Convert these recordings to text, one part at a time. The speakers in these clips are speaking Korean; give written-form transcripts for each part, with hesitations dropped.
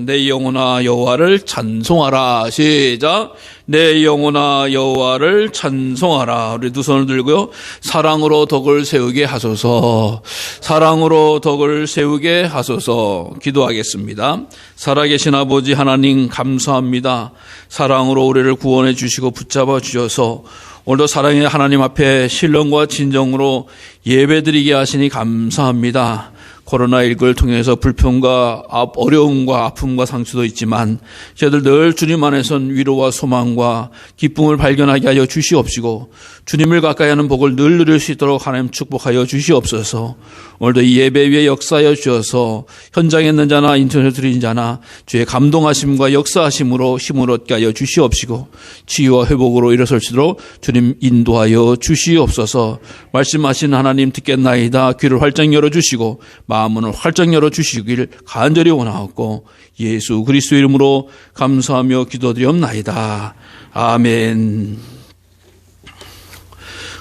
내 영혼아 여호와를 찬송하라. 시작. 내 영혼아 여호와를 찬송하라. 우리 두 손을 들고요. 사랑으로 덕을 세우게 하소서. 사랑으로 덕을 세우게 하소서. 기도하겠습니다. 살아계신 아버지 하나님 감사합니다. 사랑으로 우리를 구원해 주시고 붙잡아 주셔서 오늘도 사랑의 하나님 앞에 신령과 진정으로 예배드리게 하시니 감사합니다. 코로나19를 통해서 불평과 어려움과 아픔과 상처도 있지만 저희들 늘 주님 안에선 위로와 소망과 기쁨을 발견하게 하여 주시옵시고 주님을 가까이 하는 복을 늘 누릴 수 있도록 하나님 축복하여 주시옵소서. 오늘도 이 예배 위에 역사하여 주셔서 현장에 있는 자나 인터넷 드린 자나 주의 감동하심과 역사하심으로 힘을 얻게 하여 주시옵시고 치유와 회복으로 일어설 수 있도록 주님 인도하여 주시옵소서. 말씀하신 하나님 듣겠나이다. 귀를 활짝 열어주시고 마음을 활짝 열어주시길 간절히 원하옵고 예수 그리스도 이름으로 감사하며 기도드리옵나이다. 아멘.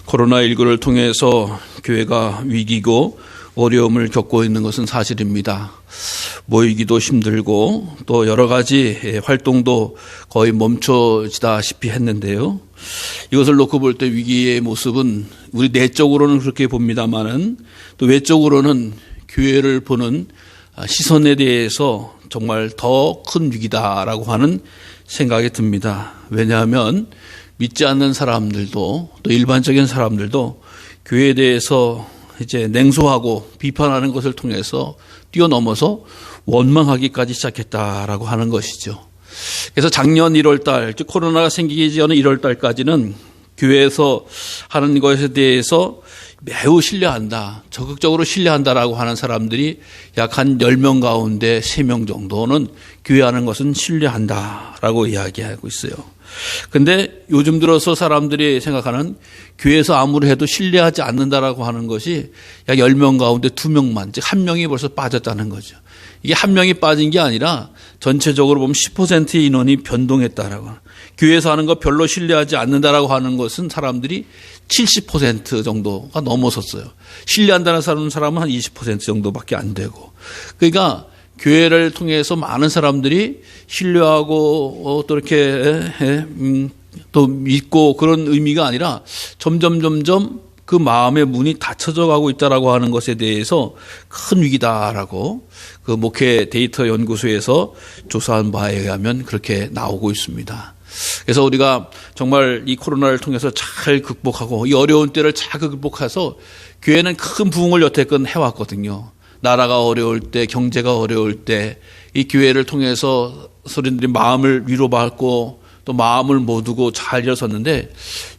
코로나19를 통해서 교회가 위기고 어려움을 겪고 있는 것은 사실입니다. 모이기도 힘들고 또 여러 가지 활동도 거의 멈춰지다시피 했는데요. 이것을 놓고 볼 때 위기의 모습은 우리 내적으로는 그렇게 봅니다만은 또 외적으로는 교회를 보는 시선에 대해서 정말 더 큰 위기다라고 하는 생각이 듭니다. 왜냐하면 믿지 않는 사람들도 또 일반적인 사람들도 교회에 대해서 이제 냉소하고 비판하는 것을 통해서 뛰어넘어서 원망하기까지 시작했다라고 하는 것이죠. 그래서 작년 1월 달, 즉 코로나가 생기기 전에 1월 달까지는 교회에서 하는 것에 대해서 매우 신뢰한다, 적극적으로 신뢰한다라고 하는 사람들이 약 한 10명 가운데 3명 정도는 교회하는 것은 신뢰한다라고 이야기하고 있어요. 근데 요즘 들어서 사람들이 생각하는 교회에서 아무리 해도 신뢰하지 않는다라고 하는 것이 약 10명 가운데 2명만, 즉 1명이 벌써 빠졌다는 거죠. 이게 1명이 빠진 게 아니라 전체적으로 보면 10%의 인원이 변동했다라고. 교회에서 하는 거 별로 신뢰하지 않는다라고 하는 것은 사람들이 70% 정도가 넘어섰어요. 신뢰한다는 사람은 한 20% 정도밖에 안 되고. 그러니까 교회를 통해서 많은 사람들이 신뢰하고 또 이렇게 또 믿고 그런 의미가 아니라 점점 그 마음의 문이 닫혀져 가고 있다라고 하는 것에 대해서 큰 위기다라고 그 목회 데이터 연구소에서 조사한 바에 의하면 그렇게 나오고 있습니다. 그래서 우리가 정말 이 코로나를 통해서 잘 극복하고 이 어려운 때를 잘 극복해서 교회는 큰 부흥을 여태껏 해왔거든요. 나라가 어려울 때, 경제가 어려울 때 이 교회를 통해서 소린들이 마음을 위로받고 또 마음을 모두고 잘 일어섰는데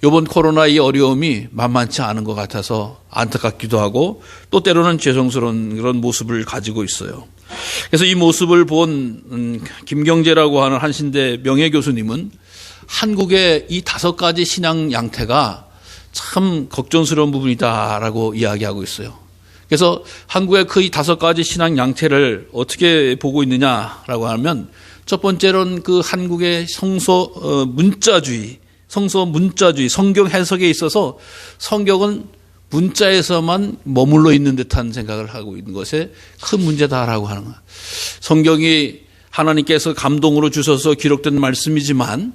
이번 코로나 이 어려움이 만만치 않은 것 같아서 안타깝기도 하고 또 때로는 죄송스러운 그런 모습을 가지고 있어요. 그래서 이 모습을 본 김경재라고 하는 한신대 명예교수님은 한국의 이 5가지 신앙 양태가 참 걱정스러운 부분이다라고 이야기하고 있어요. 그래서 한국의 그 이 5가지 신앙 양태를 어떻게 보고 있느냐라고 하면 첫 번째로는 그 한국의 성서 문자주의, 성경 해석에 있어서 성경은 문자에서만 머물러 있는 듯한 생각을 하고 있는 것에 큰 문제다라고 하는 거예요. 성경이 하나님께서 감동으로 주셔서 기록된 말씀이지만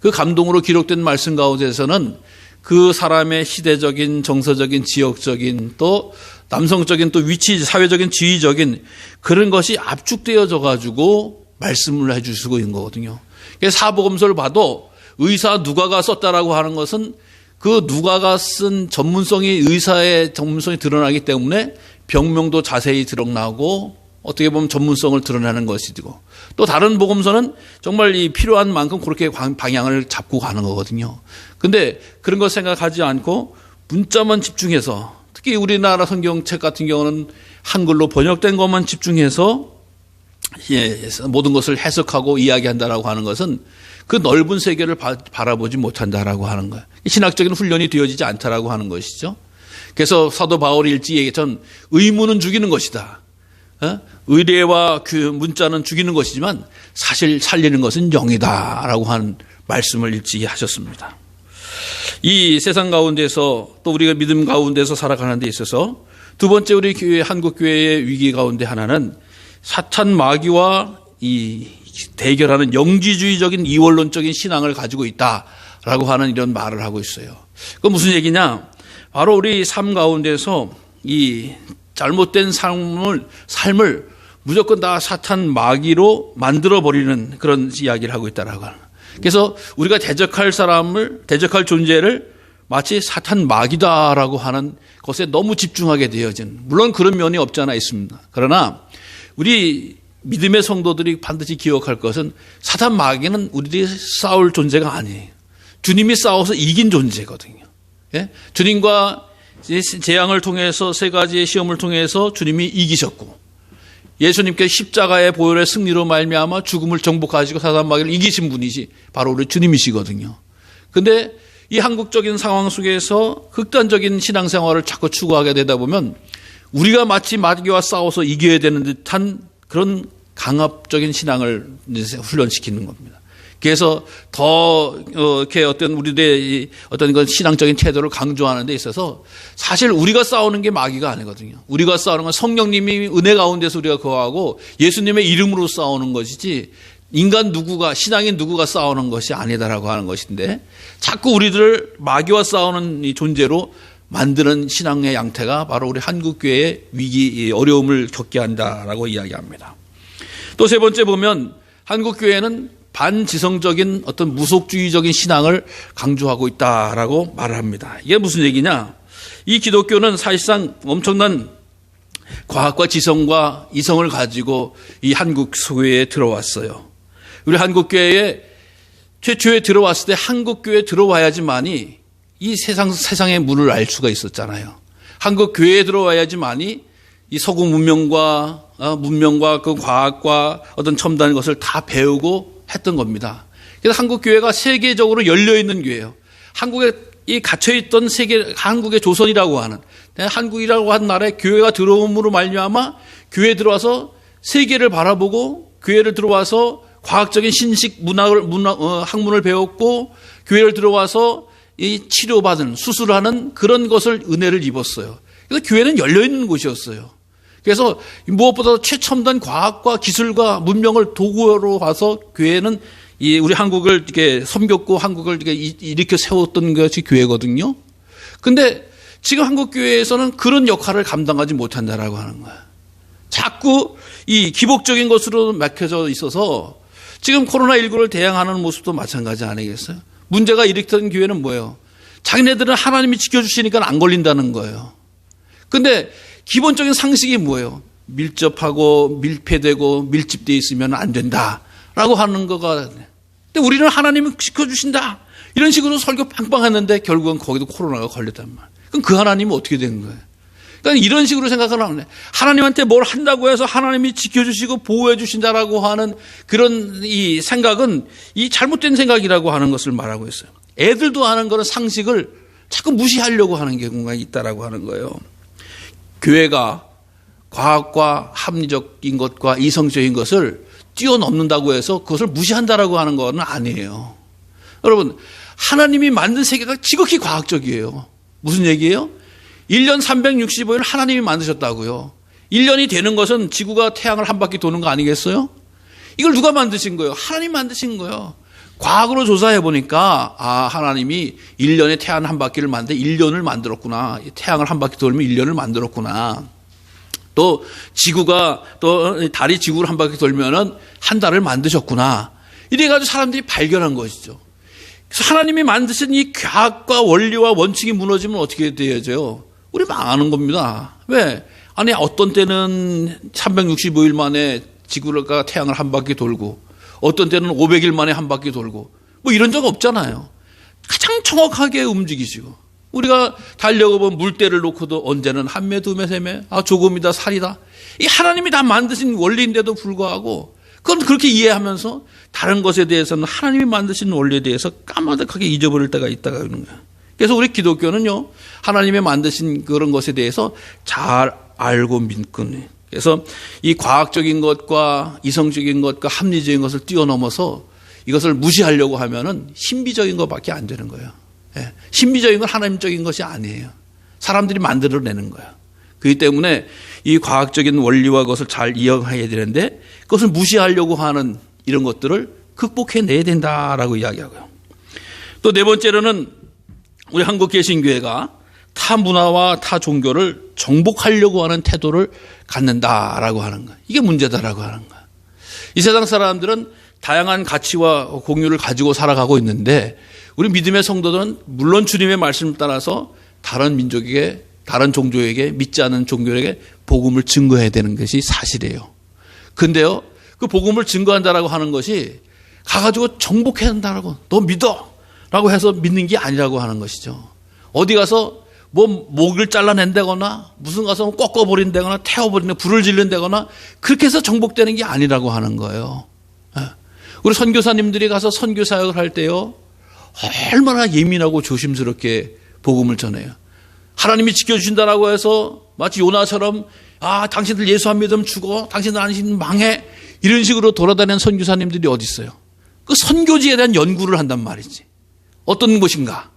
그 감동으로 기록된 말씀 가운데서는 그 사람의 시대적인, 정서적인, 지역적인 또 남성적인 또 위치, 사회적인, 지위적인 그런 것이 압축되어져 가지고 말씀을 해주시고 있는 거거든요. 사복음서를 봐도 의사 누가가 썼다라고 하는 것은 그 누가가 쓴 전문성이 의사의 전문성이 드러나기 때문에 병명도 자세히 드러나고 어떻게 보면 전문성을 드러내는 것이고 또 다른 복음서는 정말 이 필요한 만큼 그렇게 방향을 잡고 가는 거거든요. 근데 그런 것 생각하지 않고 문자만 집중해서 특히 우리나라 성경책 같은 경우는 한글로 번역된 것만 집중해서 모든 것을 해석하고 이야기한다라고 하는 것은 그 넓은 세계를 바라보지 못한다라고 하는 거예요. 신학적인 훈련이 되어지지 않다라고 하는 것이죠. 그래서 사도 바울이 일찍 얘기했던 의무는 죽이는 것이다. 의례와 그 문자는 죽이는 것이지만 사실 살리는 것은 영이다라고 하는 말씀을 일찍이 하셨습니다. 이 세상 가운데서 또 우리가 믿음 가운데서 살아가는 데 있어서 두 번째 우리 교회, 한국 교회의 위기 가운데 하나는 사탄 마귀와 이 대결하는 영지주의적인 이원론적인 신앙을 가지고 있다라고 하는 이런 말을 하고 있어요. 그건 무슨 얘기냐? 바로 우리 삶 가운데서 이 잘못된 삶을 무조건 다 사탄 마귀로 만들어버리는 그런 이야기를 하고 있다라고 하는 거예요. 그래서 우리가 대적할 존재를 마치 사탄 마귀다라고 하는 것에 너무 집중하게 되어진, 물론 그런 면이 없지 않아 있습니다. 그러나 우리 믿음의 성도들이 반드시 기억할 것은 사탄 마귀는 우리들이 싸울 존재가 아니에요. 주님이 싸워서 이긴 존재거든요. 예? 주님과 재앙을 통해서 세 가지의 시험을 통해서 주님이 이기셨고, 예수님께서 십자가의 보혈의 승리로 말미암아 죽음을 정복하시고 사단 마귀를 이기신 분이시 바로 우리 주님이시거든요. 그런데 이 한국적인 상황 속에서 극단적인 신앙생활을 자꾸 추구하게 되다 보면 우리가 마치 마귀와 싸워서 이겨야 되는 듯한 그런 강압적인 신앙을 훈련시키는 겁니다. 그래서 더 이렇게 어떤 우리들의 어떤 그 신앙적인 태도를 강조하는 데 있어서 사실 우리가 싸우는 게 마귀가 아니거든요. 우리가 싸우는 건 성령님이 은혜 가운데서 우리가 거하고 예수님의 이름으로 싸우는 것이지, 인간 누구가, 신앙인 누구가 싸우는 것이 아니다라고 하는 것인데, 자꾸 우리들을 마귀와 싸우는 이 존재로 만드는 신앙의 양태가 바로 우리 한국교회의 위기, 어려움을 겪게 한다라고 이야기합니다. 또 세 번째 보면 한국교회는 반지성적인 어떤 무속주의적인 신앙을 강조하고 있다라고 말을 합니다. 이게 무슨 얘기냐? 이 기독교는 사실상 엄청난 과학과 지성과 이성을 가지고 이 한국 교회에 들어왔어요. 우리 한국교회에 최초에 들어왔을 때 한국교회에 들어와야지만이 이 세상의 문을 알 수가 있었잖아요. 한국교회에 들어와야지만이 이 서구 문명과 그 과학과 어떤 첨단 것을 다 배우고 했던 겁니다. 그래서 한국교회가 세계적으로 열려있는 교회예요. 한국에 이 갇혀있던 한국의 조선이라고 하는, 한국이라고 하는 나라에 교회가 들어옴으로 말미암아 교회에 들어와서 세계를 바라보고, 교회를 들어와서 과학적인 신식 학문을 배웠고, 교회를 들어와서 이 치료받은, 수술하는 그런 것을 은혜를 입었어요. 그래서 교회는 열려있는 곳이었어요. 그래서 무엇보다 최첨단 과학과 기술과 문명을 도구로 와서 교회는 우리 한국을 이렇게 섬겼고 한국을 이렇게 일으켜 세웠던 것이 교회거든요. 근데 지금 한국 교회에서는 그런 역할을 감당하지 못한다라고 하는 거예요. 자꾸 이 기복적인 것으로 막혀져 있어서 지금 코로나19를 대항하는 모습도 마찬가지 아니겠어요? 문제가 일으켰던 교회는 뭐예요? 자기네들은 하나님이 지켜주시니까 안 걸린다는 거예요. 근데 기본적인 상식이 뭐예요? 밀접하고 밀폐되고 밀집되어 있으면 안 된다라고 하는 거가. 근데 우리는 하나님이 지켜주신다 이런 식으로 설교 빵빵 했는데 결국은 거기도 코로나가 걸렸단 말이에요. 그럼 그 하나님은 어떻게 된 거예요? 그러니까 이런 식으로 생각을 하면 하나님한테 뭘 한다고 해서 하나님이 지켜주시고 보호해 주신다라고 하는 그런 이 생각은 이 잘못된 생각이라고 하는 것을 말하고 있어요. 애들도 하는 그런 상식을 자꾸 무시하려고 하는 경우가 있다라고 하는 거예요. 교회가 과학과 합리적인 것과 이성적인 것을 뛰어넘는다고 해서 그것을 무시한다라고 하는 건 아니에요. 여러분, 하나님이 만든 세계가 지극히 과학적이에요. 무슨 얘기예요? 1년 365일 하나님이 만드셨다고요. 1년이 되는 것은 지구가 태양을 한 바퀴 도는 거 아니겠어요? 이걸 누가 만드신 거예요? 하나님 만드신 거예요. 과학으로 조사해 보니까 하나님이 1년에 태양 한 바퀴를 만드는데 1년을 만들었구나. 태양을 한 바퀴 돌면 1년을 만들었구나. 또 지구가 또 달이 지구를 한 바퀴 돌면은 한 달을 만드셨구나. 이래가지고 사람들이 발견한 것이죠. 그래서 하나님이 만드신 이 과학과 원리와 원칙이 무너지면 어떻게 되어져요? 우리 망하는 겁니다. 왜? 아니 어떤 때는 365일 만에 지구가 태양을 한 바퀴 돌고 어떤 때는 500일 만에 한 바퀴 돌고 뭐 이런 적 없잖아요. 가장 정확하게 움직이시고 우리가 달려가본 물대를 놓고도 언제는 한 매, 두 매, 세 매, 조금이다, 살이다. 이 하나님이 다 만드신 원리인데도 불구하고 그건 그렇게 이해하면서 다른 것에 대해서는 하나님이 만드신 원리에 대해서 까마득하게 잊어버릴 때가 있다가 있는 거예요. 그래서 우리 기독교는요, 하나님이 만드신 그런 것에 대해서 잘 알고 믿거든요. 그래서 이 과학적인 것과 이성적인 것과 합리적인 것을 뛰어넘어서 이것을 무시하려고 하면은 신비적인 것밖에 안 되는 거예요. 예. 신비적인 건 하나님적인 것이 아니에요. 사람들이 만들어내는 거예요. 그렇기 때문에 이 과학적인 원리와 그것을 잘 이해해야 되는데 그것을 무시하려고 하는 이런 것들을 극복해내야 된다라고 이야기하고요. 또 네 번째로는 우리 한국 개신교회가 타 문화와 타 종교를 정복하려고 하는 태도를 갖는다라고 하는 거예요. 이게 문제다라고 하는 거예요. 이 세상 사람들은 다양한 가치와 공유를 가지고 살아가고 있는데 우리 믿음의 성도들은 물론 주님의 말씀을 따라서 다른 민족에게, 다른 종교에게, 믿지 않는 종교에게 복음을 증거해야 되는 것이 사실이에요. 근데요, 그 복음을 증거한다라고 하는 것이 가가지고 정복해야 한다라고, 너 믿어! 라고 해서 믿는 게 아니라고 하는 것이죠. 어디 가서 뭐 목을 잘라낸다거나 무슨 가서 꺾어버린다거나 태워버린다거나 불을 지른다거나 그렇게 해서 정복되는 게 아니라고 하는 거예요. 우리 선교사님들이 가서 선교 사역을 할 때요, 얼마나 예민하고 조심스럽게 복음을 전해요. 하나님이 지켜주신다라고 해서 마치 요나처럼 당신들 예수 안 믿으면 죽어, 당신들 안 믿으면 망해, 이런 식으로 돌아다니는 선교사님들이 어디 있어요? 그 선교지에 대한 연구를 한단 말이지. 어떤 곳인가?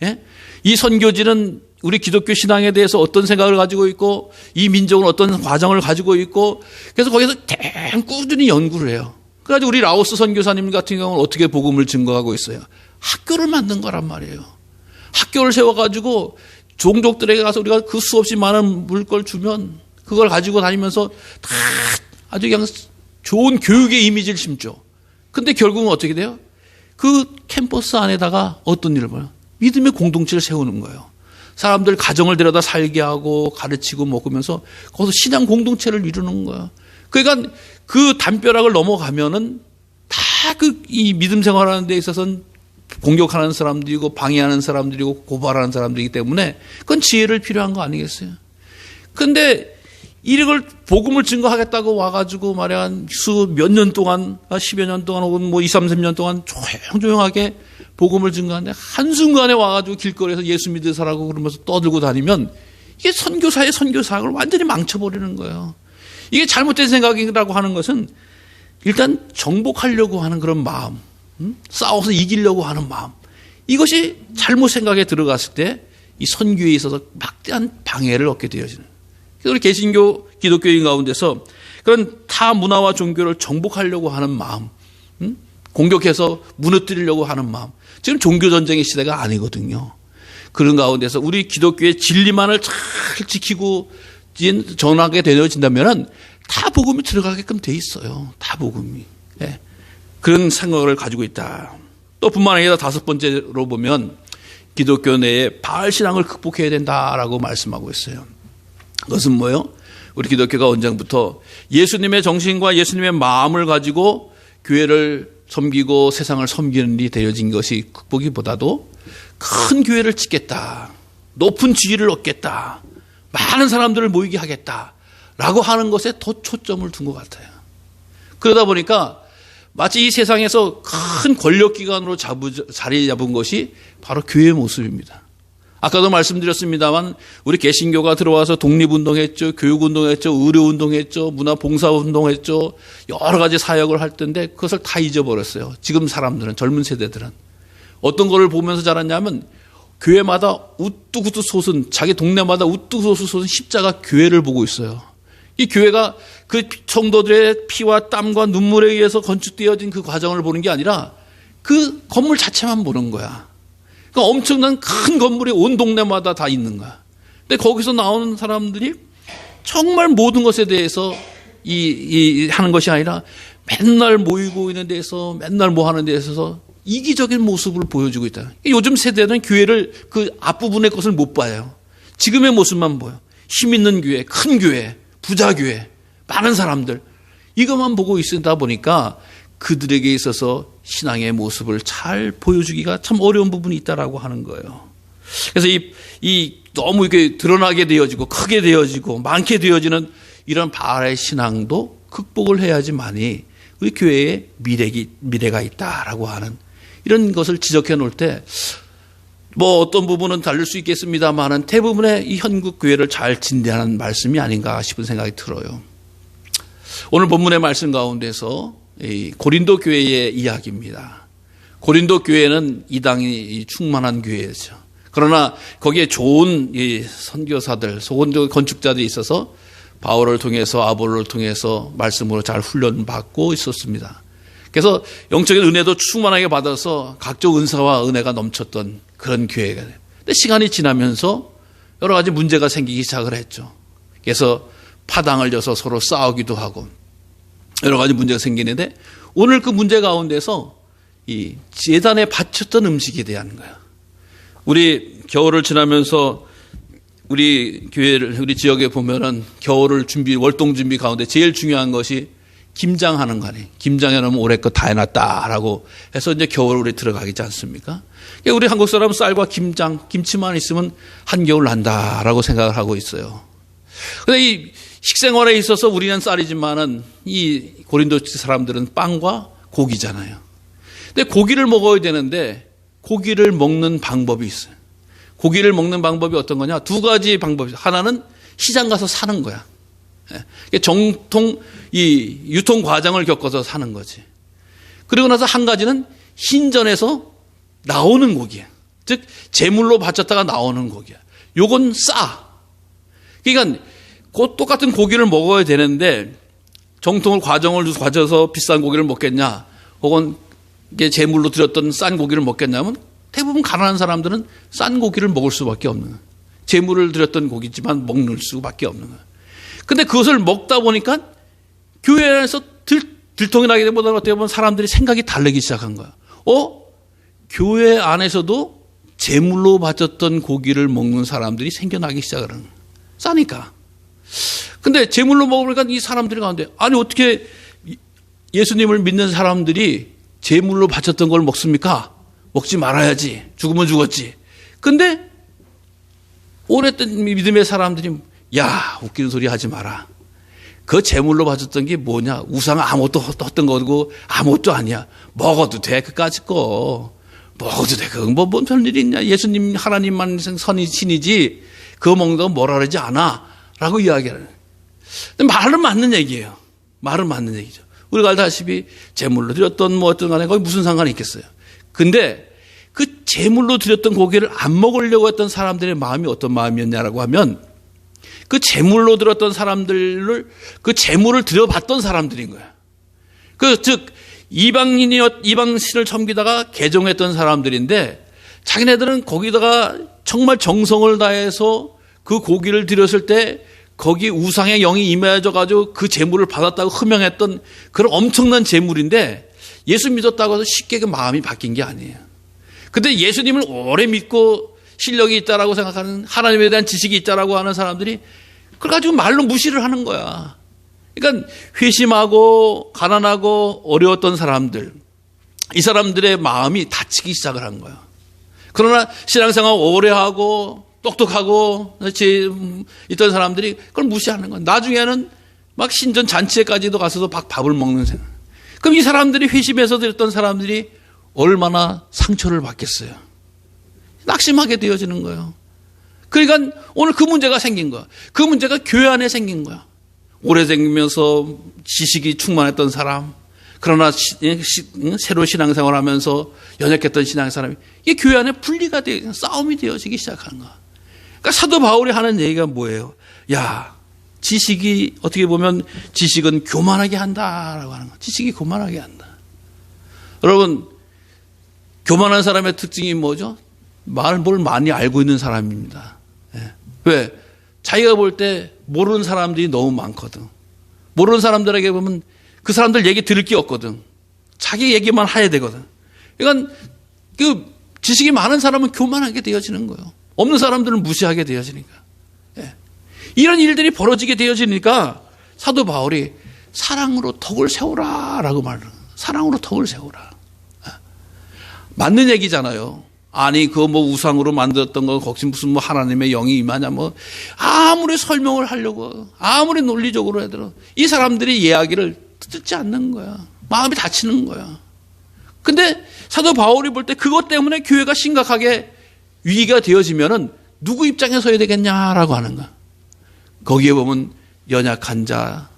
예? 이 선교지는 우리 기독교 신앙에 대해서 어떤 생각을 가지고 있고 이 민족은 어떤 과정을 가지고 있고 그래서 거기서 꾸준히 연구를 해요. 그래가지고 우리 라오스 선교사님 같은 경우는 어떻게 복음을 증거하고 있어요? 학교를 만든 거란 말이에요. 학교를 세워가지고 종족들에게 가서 우리가 그 수없이 많은 물걸 주면 그걸 가지고 다니면서 다 아주 그냥 좋은 교육의 이미지를 심죠. 근데 결국은 어떻게 돼요? 그 캠퍼스 안에다가 어떤 일을 봐요? 믿음의 공동체를 세우는 거예요. 사람들 가정을 데려다 살게 하고 가르치고 먹으면서 거기서 신앙 공동체를 이루는 거예요. 그러니까 그 담벼락을 넘어가면은 다 이 믿음 생활하는 데 있어서는 공격하는 사람들이고 방해하는 사람들이고 고발하는 사람들이기 때문에 그건 지혜를 필요한 거 아니겠어요? 근데 이걸 복음을 증거하겠다고 와가지고 말이야 몇 년 동안 10여 년 동안 혹은 뭐 20, 30년 동안 조용조용하게 복음을 증거하는데 한순간에 와가지고 길거리에서 예수 믿으라고 그러면서 떠들고 다니면 이게 선교사의 선교사학을 완전히 망쳐버리는 거예요. 이게 잘못된 생각이라고 하는 것은 일단 정복하려고 하는 그런 마음, 싸워서 이기려고 하는 마음, 이것이 잘못 생각에 들어갔을 때 이 선교에 있어서 막대한 방해를 얻게 되어지는. 그래서 우리 개신교 기독교인 가운데서 그런 타 문화와 종교를 정복하려고 하는 마음, 공격해서 무너뜨리려고 하는 마음, 지금 종교전쟁의 시대가 아니거든요. 그런 가운데서 우리 기독교의 진리만을 잘 지키고 전하게 되어진다면 다 복음이 들어가게끔 돼 있어요. 다 복음이. 네. 그런 생각을 가지고 있다. 또 뿐만 아니라 다섯 번째로 보면 기독교 내에 바알 신앙을 극복해야 된다라고 말씀하고 있어요. 그것은 뭐예요? 우리 기독교가 언제부터 예수님의 정신과 예수님의 마음을 가지고 교회를 섬기고 세상을 섬기는 일이 되어진 것이 극복이보다도 큰 교회를 짓겠다, 높은 지위를 얻겠다, 많은 사람들을 모이게 하겠다라고 하는 것에 더 초점을 둔 것 같아요. 그러다 보니까 마치 이 세상에서 큰 권력기관으로 자리 잡은 것이 바로 교회의 모습입니다. 아까도 말씀드렸습니다만 우리 개신교가 들어와서 독립운동했죠, 교육운동했죠, 의료운동했죠, 문화봉사운동했죠, 여러 가지 사역을 할 텐데 그것을 다 잊어버렸어요. 지금 사람들은, 젊은 세대들은 어떤 거를 보면서 자랐냐면 교회마다 우뚝우뚝 솟은, 자기 동네마다 우뚝우뚝 솟은 십자가 교회를 보고 있어요. 이 교회가 그 성도들의 피와 땀과 눈물에 의해서 건축되어진 그 과정을 보는 게 아니라 그 건물 자체만 보는 거야. 그러니까 엄청난 큰 건물이 온 동네마다 다 있는 거야. 근데 거기서 나오는 사람들이 정말 모든 것에 대해서 하는 것이 아니라 맨날 모이고 있는 데서 맨날 뭐 하는 데서 이기적인 모습을 보여주고 있다. 요즘 세대는 교회를 그 앞부분의 것을 못 봐요. 지금의 모습만 보여. 힘 있는 교회, 큰 교회, 부자 교회, 많은 사람들, 이것만 보고 있다 보니까 그들에게 있어서 신앙의 모습을 잘 보여주기가 참 어려운 부분이 있다라고 하는 거예요. 그래서 이 너무 이렇게 드러나게 되어지고 크게 되어지고 많게 되어지는 이런 바알의 신앙도 극복을 해야지만이 우리 교회에 미래가 있다라고 하는 이런 것을 지적해 놓을 때 뭐 어떤 부분은 다를 수 있겠습니다만은 대부분의 이 현국 교회를 잘 진대하는 말씀이 아닌가 싶은 생각이 들어요. 오늘 본문의 말씀 가운데서 이 고린도 교회의 이야기입니다. 고린도 교회는 이당이 충만한 교회죠. 그러나 거기에 좋은 이 선교사들, 소건조 건축자들이 있어서 바울을 통해서 아볼로를 통해서 말씀으로 잘 훈련받고 있었습니다. 그래서 영적인 은혜도 충만하게 받아서 각종 은사와 은혜가 넘쳤던 그런 교회가 돼요. 근데 시간이 지나면서 여러 가지 문제가 생기기 시작을 했죠. 그래서 파당을 져서 서로 싸우기도 하고 여러 가지 문제가 생기는데 오늘 그 문제 가운데서 이 제단에 바쳤던 음식에 대한 거예요. 우리 겨울을 지나면서 우리 교회를, 우리 지역에 보면은 겨울을 월동 준비 가운데 제일 중요한 것이 김장하는 거 아니에요. 김장해 놓으면 올해 거 다 해놨다라고 해서 이제 겨울 우리 들어가겠지 않습니까? 우리 한국 사람은 쌀과 김치만 있으면 한겨울 난다라고 생각을 하고 있어요. 근데 이 식생활에 있어서 우리는 쌀이지만은 이 고린도 사람들은 빵과 고기잖아요. 근데 고기를 먹어야 되는데 고기를 먹는 방법이 있어요. 고기를 먹는 방법이 어떤 거냐? 두 가지 방법이 있어요. 하나는 시장 가서 사는 거야. 정통 이 유통 과정을 겪어서 사는 거지. 그리고 나서 한 가지는 신전에서 나오는 고기야. 즉 제물로 바쳤다가 나오는 고기야. 요건 싸. 그러니까 그 똑같은 고기를 먹어야 되는데 정통을 과정을 가져서 비싼 고기를 먹겠냐? 혹은 이게 제물로 드렸던 싼 고기를 먹겠냐면 대부분 가난한 사람들은 싼 고기를 먹을 수밖에 없는 거야. 제물을 드렸던 고기지만 먹을 수밖에 없는 거야. 근데 그것을 먹다 보니까 교회 안에서 들통이 나게 되보다는 어떻게 보면 사람들이 생각이 다르기 시작한 거야. 교회 안에서도 제물로 바쳤던 고기를 먹는 사람들이 생겨나기 시작을 하는 거야. 싸니까. 근데 제물로 먹으니까 이 사람들이 가운데 아니 어떻게 예수님을 믿는 사람들이 제물로 바쳤던 걸 먹습니까? 먹지 말아야지. 죽으면 죽었지. 근데 오랫동안 믿음의 사람들이 야 웃기는 소리 하지 마라. 그 제물로 바쳤던 게 뭐냐. 우상 아무것도 헛던 거고 아무것도 아니야. 먹어도 돼. 그까짓 거. 먹어도 돼. 그건 뭔 별일이 있냐. 예수님 하나님만 신이지 그거 먹는다고 뭐라 그러지 않아. 라고 이야기하는. 근데 말은 맞는 얘기예요. 말은 맞는 얘기죠. 우리가 알다시피 제물로 드렸던 뭐 어떤 간에 거기 무슨 상관이 있겠어요. 근데 그 제물로 드렸던 고기를 안 먹으려고 했던 사람들의 마음이 어떤 마음이었냐라고 하면 그 제물로 드렸던 사람들을 그 제물을 드려봤던 사람들인 거야. 즉 이방신을 섬기다가 개종했던 사람들인데 자기네들은 거기다가 정말 정성을 다해서 그 고기를 드렸을 때 거기 우상의 영이 임해져 가지고 그 제물을 받았다고 흐명했던 그런 엄청난 제물인데 예수 믿었다고 해서 쉽게 그 마음이 바뀐 게 아니에요. 근데 예수님을 오래 믿고 실력이 있다라고 생각하는 하나님에 대한 지식이 있다라고 하는 사람들이 그걸 가지고 말로 무시를 하는 거야. 그러니까 회심하고 가난하고 어려웠던 사람들, 이 사람들의 마음이 다치기 시작을 한 거야. 그러나 신앙생활 오래 하고 똑똑하고 있던 사람들이 그걸 무시하는 거야. 나중에는 막 신전 잔치에까지도 가서도 막 밥을 먹는 생각. 그럼 이 사람들이 회심해서 드렸던 사람들이 얼마나 상처를 받겠어요. 낙심하게 되어지는 거예요. 그러니까 오늘 그 문제가 생긴 거야. 그 문제가 교회 안에 생긴 거야. 오래 다니면서 지식이 충만했던 사람, 그러나 새로 신앙생활하면서 연약했던 신앙사람이 이게 교회 안에 분리가 되어 싸움이 되어지기 시작하는 거야. 그러니까 사도 바울이 하는 얘기가 뭐예요? 야, 지식이 어떻게 보면 지식은 교만하게 한다라고 하는 거야. 지식이 교만하게 한다. 여러분, 교만한 사람의 특징이 뭐죠? 뭘 많이 알고 있는 사람입니다. 예. 왜? 자기가 볼 때 모르는 사람들이 너무 많거든. 모르는 사람들에게 보면 그 사람들 얘기 들을 게 없거든. 자기 얘기만 해야 되거든. 그러니까 그 지식이 많은 사람은 교만하게 되어지는 거예요. 없는 사람들은 무시하게 되어지니까. 예. 이런 일들이 벌어지게 되어지니까 사도 바울이 사랑으로 덕을 세우라라고 말을 해요. 사랑으로 덕을 세우라. 예. 맞는 얘기잖아요. 아니 그거 뭐 우상으로 만들었던 거 거기 무슨 뭐 하나님의 영이 임하냐 뭐 아무리 설명을 하려고 아무리 논리적으로 해도 이 사람들이 이야기를 듣지 않는 거야. 마음이 다치는 거야. 근데 사도 바울이 볼 때 그것 때문에 교회가 심각하게 위기가 되어지면은 누구 입장에 서야 되겠냐라고 하는 거야. 거기에 보면 연약한 자,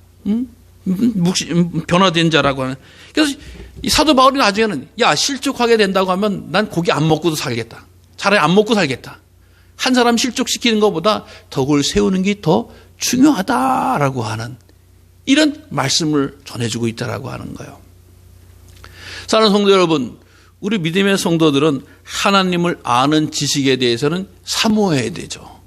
변화된 자라고 하는. 그래서 이 사도 바울이 나중에는 야 실족하게 된다고 하면 난 고기 안 먹고도 살겠다. 차라리 안 먹고 살겠다. 한 사람 실족시키는 것보다 덕을 세우는 게 더 중요하다라고 하는 이런 말씀을 전해주고 있다라고 하는 거예요. 사랑하는 성도 여러분, 우리 믿음의 성도들은 하나님을 아는 지식에 대해서는 사모해야 되죠.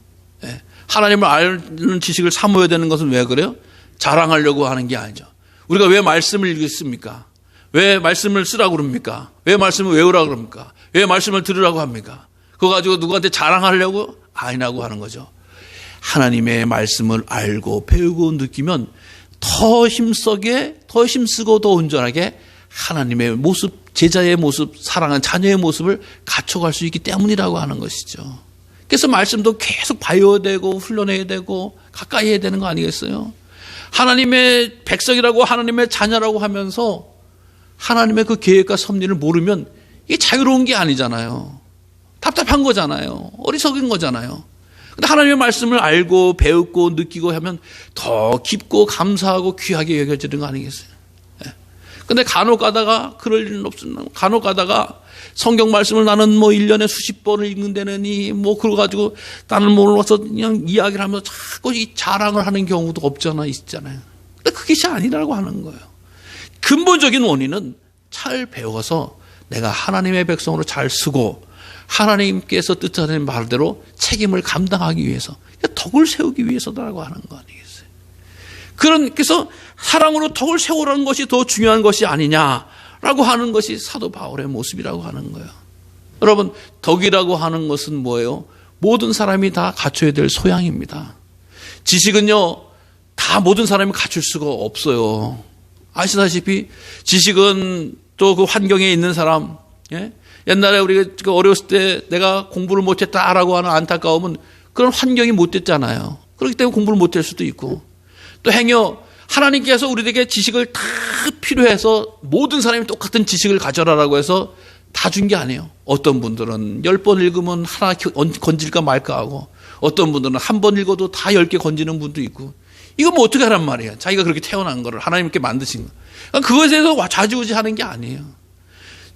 하나님을 아는 지식을 사모해야 되는 것은 왜 그래요? 자랑하려고 하는 게 아니죠. 우리가 왜 말씀을 읽습니까? 왜 말씀을 쓰라고 그럽니까? 왜 말씀을 외우라고 그럽니까? 왜 말씀을 들으라고 합니까? 그거 가지고 누구한테 자랑하려고? 아니라고 하는 거죠. 하나님의 말씀을 알고 배우고 느끼면 더 힘쓰게, 더 힘쓰고 더 온전하게 하나님의 모습, 제자의 모습, 사랑하는 자녀의 모습을 갖춰갈 수 있기 때문이라고 하는 것이죠. 그래서 말씀도 계속 봐야 되고 훈련해야 되고 가까이 해야 되는 거 아니겠어요? 하나님의 백성이라고 하나님의 자녀라고 하면서 하나님의 그 계획과 섭리를 모르면 이게 자유로운 게 아니잖아요. 답답한 거잖아요. 어리석은 거잖아요. 근데 하나님의 말씀을 알고 배우고 느끼고 하면 더 깊고 감사하고 귀하게 여겨지는 거 아니겠어요? 근데 간혹 가다가 그럴 일은 없습니다. 간혹 가다가 성경 말씀을 나는 1년에 수십 번을 읽는다느니 그거 가지고 나는 몰라서 그냥 이야기를 하면서 자꾸 이 자랑을 하는 경우도 없잖아, 있잖아요. 근데 그것이 아니라고 하는 거예요. 근본적인 원인은 잘 배워서 내가 하나님의 백성으로 잘 쓰고 하나님께서 뜻하는 말대로 책임을 감당하기 위해서 덕을 세우기 위해서라고 하는 거 아니겠어요? 그래서 사랑으로 덕을 세우라는 것이 더 중요한 것이 아니냐라고 하는 것이 사도 바울의 모습이라고 하는 거예요. 여러분, 덕이라고 하는 것은 뭐예요? 모든 사람이 다 갖춰야 될 소양입니다. 지식은요, 다 모든 사람이 갖출 수가 없어요. 아시다시피 지식은 또 그 환경에 있는 사람, 옛날에 우리가 어렸을 때 내가 공부를 못했다라고 하는 안타까움은 그런 환경이 못됐잖아요. 그렇기 때문에 공부를 못할 수도 있고, 또 행여 하나님께서 우리에게 지식을 다 필요해서 모든 사람이 똑같은 지식을 가져라라고 해서 다 준 게 아니에요. 어떤 분들은 10번 읽으면 하나 건질까 말까 하고, 어떤 분들은 한 번 읽어도 다 10개 건지는 분도 있고, 이거 뭐 어떻게 하란 말이에요. 자기가 그렇게 태어난 거를 하나님께 만드신 거. 그것에 대해서 좌지우지 하는 게 아니에요.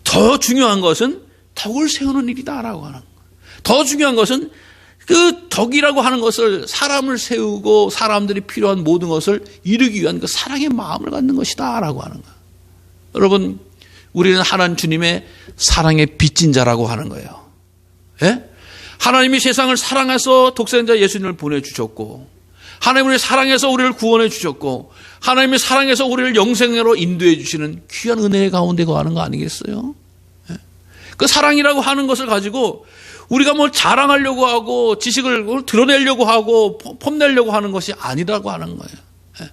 더 중요한 것은 덕을 세우는 일이다라고 하는 거예요. 더 중요한 것은 그 덕이라고 하는 것을 사람을 세우고 사람들이 필요한 모든 것을 이루기 위한 그 사랑의 마음을 갖는 것이다라고 하는 거예요. 여러분, 우리는 하나님 주님의 사랑의 빚진 자라고 하는 거예요. 예? 하나님이 세상을 사랑해서 독생자 예수님을 보내주셨고, 하나님을 사랑해서 우리를 구원해 주셨고, 하나님이 사랑해서 우리를 영생으로 인도해 주시는 귀한 은혜 가운데 거하는 거 아니겠어요? 예? 그 사랑이라고 하는 것을 가지고 우리가 자랑하려고 하고 지식을 드러내려고 하고 폼내려고 하는 것이 아니라고 하는 거예요. 예?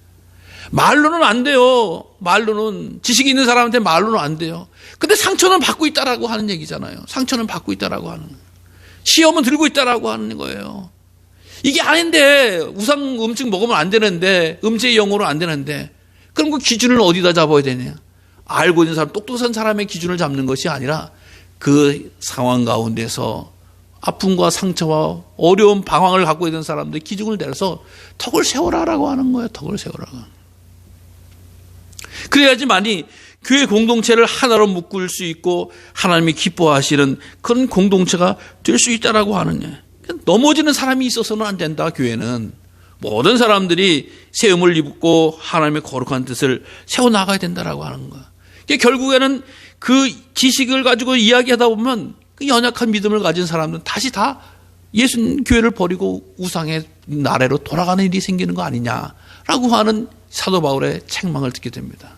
말로는 안 돼요. 말로는, 지식이 있는 사람한테 말로는 안 돼요. 근데 상처는 받고 있다라고 하는 얘기잖아요. 상처는 받고 있다라고 하는 거예요. 시험은 들고 있다라고 하는 거예요. 이게 아닌데, 우상 음식 먹으면 안 되는데, 음제의 영어로 안 되는데, 그럼 그 기준을 어디다 잡아야 되냐? 알고 있는 사람, 똑똑한 사람의 기준을 잡는 것이 아니라 그 상황 가운데서 아픔과 상처와 어려운 방황을 갖고 있는 사람들의 기준을 내려서 덕을 세워라라고 하는 거예요. 덕을 세워라고. 그래야지만이 교회 공동체를 하나로 묶을 수 있고 하나님이 기뻐하시는 그런 공동체가 될 수 있다라고 하는 거예요. 넘어지는 사람이 있어서는 안 된다. 교회는 모든 사람들이 세움을 입고 하나님의 거룩한 뜻을 세워나가야 된다라고 하는 거예요. 결국에는 그 지식을 가지고 이야기하다 보면 그 연약한 믿음을 가진 사람들은 다시 다 예수 교회를 버리고 우상의 나라로 돌아가는 일이 생기는 거 아니냐라고 하는 사도 바울의 책망을 듣게 됩니다.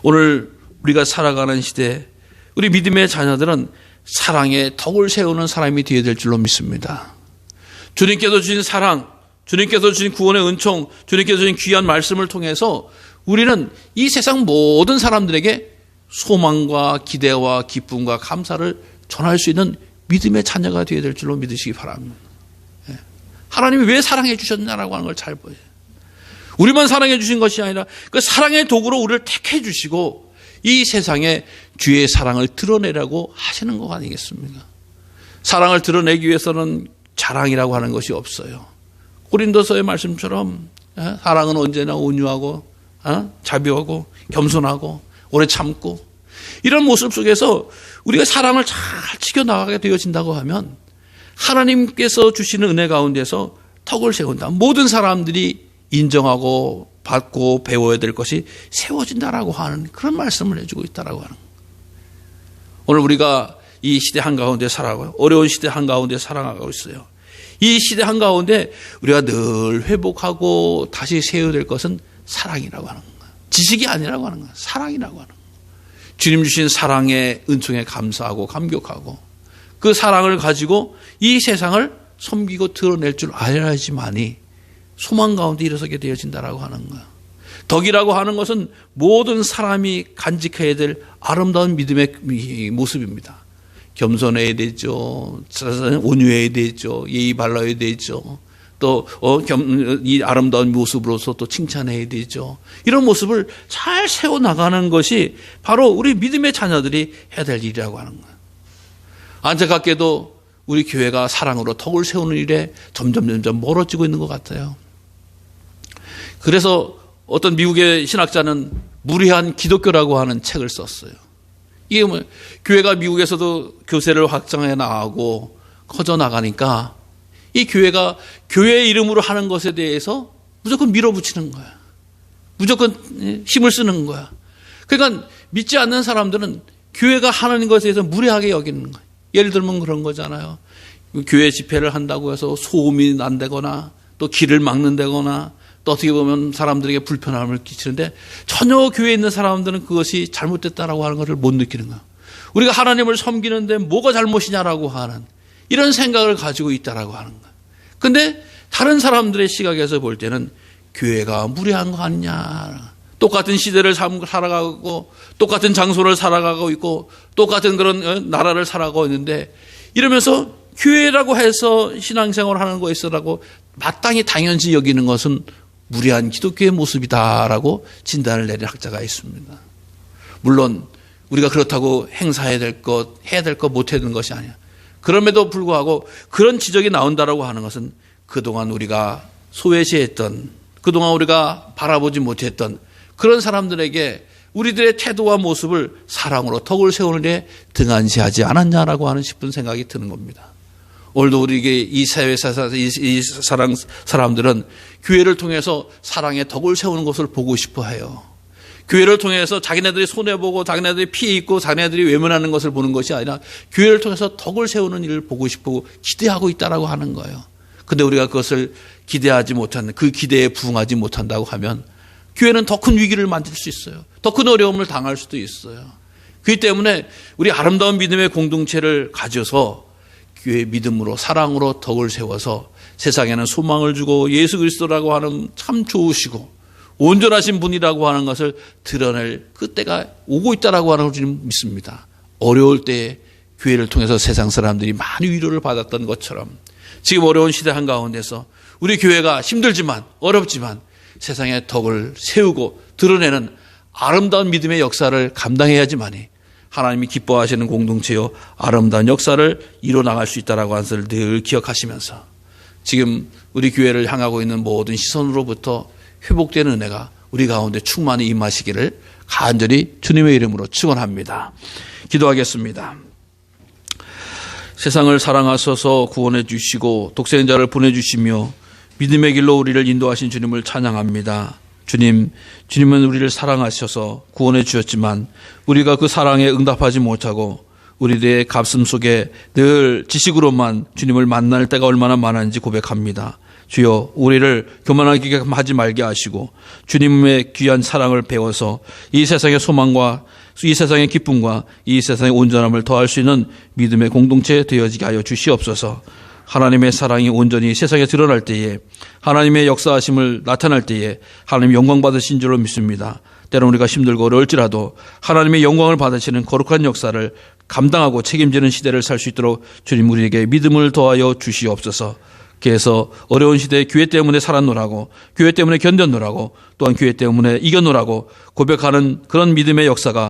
오늘 우리가 살아가는 시대, 우리 믿음의 자녀들은 사랑의 덕을 세우는 사람이 되어야 될 줄로 믿습니다. 주님께서 주신 사랑, 주님께서 주신 구원의 은총, 주님께서 주신 귀한 말씀을 통해서 우리는 이 세상 모든 사람들에게 소망과 기대와 기쁨과 감사를 전할 수 있는 믿음의 자녀가 되어야 될 줄로 믿으시기 바랍니다. 하나님이 왜 사랑해 주셨냐라고 하는 걸 잘 보여요. 우리만 사랑해 주신 것이 아니라 그 사랑의 도구로 우리를 택해 주시고 이 세상에 주의 사랑을 드러내라고 하시는 것 아니겠습니까? 사랑을 드러내기 위해서는 자랑이라고 하는 것이 없어요. 고린도서의 말씀처럼 사랑은 언제나 온유하고 자비하고 겸손하고 오래 참고 이런 모습 속에서 우리가 사랑을 잘 지켜나가게 되어진다고 하면 하나님께서 주시는 은혜 가운데서 덕을 세운다. 모든 사람들이 인정하고 받고 배워야 될 것이 세워진다라고 하는 그런 말씀을 해주고 있다라고 하는 거예요. 오늘 우리가 이 시대 한가운데 살아가고 어려운 시대 한가운데 살아가고 있어요. 이 시대 한가운데 우리가 늘 회복하고 다시 세워야 될 것은 사랑이라고 하는 거예요. 지식이 아니라고 하는 거예요. 사랑이라고 하는 거예요. 주님 주신 사랑의 은총에 감사하고 감격하고 그 사랑을 가지고 이 세상을 섬기고 드러낼 줄 알아야지만이 소망 가운데 일어서게 되어진다라고 하는 거예요. 덕이라고 하는 것은 모든 사람이 간직해야 될 아름다운 믿음의 모습입니다. 겸손해야 되죠. 온유해야 되죠. 예의 발라야 되죠. 또 이 아름다운 모습으로서 또 칭찬해야 되죠. 이런 모습을 잘 세워나가는 것이 바로 우리 믿음의 자녀들이 해야 될 일이라고 하는 거예요. 안타깝게도 우리 교회가 사랑으로 덕을 세우는 일에 점점 멀어지고 있는 것 같아요. 그래서 어떤 미국의 신학자는 무례한 기독교라고 하는 책을 썼어요. 이게 뭐 교회가 미국에서도 교세를 확장해 나가고 커져 나가니까 이 교회가 교회의 이름으로 하는 것에 대해서 무조건 밀어붙이는 거야. 무조건 힘을 쓰는 거야. 그러니까 믿지 않는 사람들은 교회가 하는 것에 대해서 무례하게 여기는 거예요. 예를 들면 그런 거잖아요. 교회 집회를 한다고 해서 소음이 난다거나 또 길을 막는다거나 또 어떻게 보면 사람들에게 불편함을 끼치는데 전혀 교회에 있는 사람들은 그것이 잘못됐다라고 하는 것을 못 느끼는 거예요. 우리가 하나님을 섬기는데 뭐가 잘못이냐라고 하는 이런 생각을 가지고 있다라고 하는 거예요. 근데 다른 사람들의 시각에서 볼 때는 교회가 무례한 거 아니냐. 똑같은 시대를 살아가고 똑같은 장소를 살아가고 있고 똑같은 그런 나라를 살아가고 있는데 이러면서 교회라고 해서 신앙생활을 하는 거에 있어라고 마땅히 당연시 여기는 것은 무례한 기독교의 모습이다라고 진단을 내린 학자가 있습니다. 물론 우리가 그렇다고 행사해야 될 것, 해야 될 것, 못해야 되는 것이 아니야. 그럼에도 불구하고 그런 지적이 나온다라고 하는 것은 그동안 우리가 소외시했던, 그동안 우리가 바라보지 못했던 그런 사람들에게 우리들의 태도와 모습을 사랑으로 덕을 세우는 데 등한시하지 않았냐라고 하는 싶은 생각이 드는 겁니다. 오늘도 우리에게 이 사회에서 이 사람들은 교회를 통해서 사랑의 덕을 세우는 것을 보고 싶어 해요. 교회를 통해서 자기네들이 손해보고 자기네들이 피해 입고 자기네들이 외면하는 것을 보는 것이 아니라 교회를 통해서 덕을 세우는 일을 보고 싶고 기대하고 있다라고 하는 거예요. 그런데 우리가 그것을 기대하지 못한 그 기대에 부응하지 못한다고 하면 교회는 더 큰 위기를 만들 수 있어요. 더 큰 어려움을 당할 수도 있어요. 그렇기 때문에 우리 아름다운 믿음의 공동체를 가져서 교회의 믿음으로 사랑으로 덕을 세워서 세상에는 소망을 주고 예수 그리스도라고 하는 참 좋으시고 온전하신 분이라고 하는 것을 드러낼 그때가 오고 있다라고 하는 걸 저는 믿습니다. 어려울 때에 교회를 통해서 세상 사람들이 많이 위로를 받았던 것처럼 지금 어려운 시대 한가운데서 우리 교회가 힘들지만 어렵지만 세상에 덕을 세우고 드러내는 아름다운 믿음의 역사를 감당해야지만이 하나님이 기뻐하시는 공동체요 아름다운 역사를 이뤄나갈 수 있다라고 하는 것을 늘 기억하시면서 지금 우리 교회를 향하고 있는 모든 시선으로부터 회복되는 은혜가 우리 가운데 충만히 임하시기를 간절히 주님의 이름으로 축원합니다. 기도하겠습니다. 세상을 사랑하셔서 구원해 주시고 독생자를 보내주시며 믿음의 길로 우리를 인도하신 주님을 찬양합니다. 주님은 우리를 사랑하셔서 구원해 주셨지만 우리가 그 사랑에 응답하지 못하고 우리들의 가슴 속에 늘 지식으로만 주님을 만날 때가 얼마나 많은지 고백합니다. 주여 우리를 교만하게 하지 말게 하시고 주님의 귀한 사랑을 배워서 이 세상의 소망과 이 세상의 기쁨과 이 세상의 온전함을 더할 수 있는 믿음의 공동체 되어지게 하여 주시옵소서. 하나님의 사랑이 온전히 세상에 드러날 때에 하나님의 역사하심을 나타날 때에 하나님 영광 받으신 줄로 믿습니다. 때론 우리가 힘들고 어려울지라도 하나님의 영광을 받으시는 거룩한 역사를 감당하고 책임지는 시대를 살 수 있도록 주님 우리에게 믿음을 더하여 주시옵소서. 그래서 어려운 시대에 교회 때문에 살았노라고 교회 때문에 견뎠노라고 또한 교회 때문에 이겼노라고 고백하는 그런 믿음의 역사가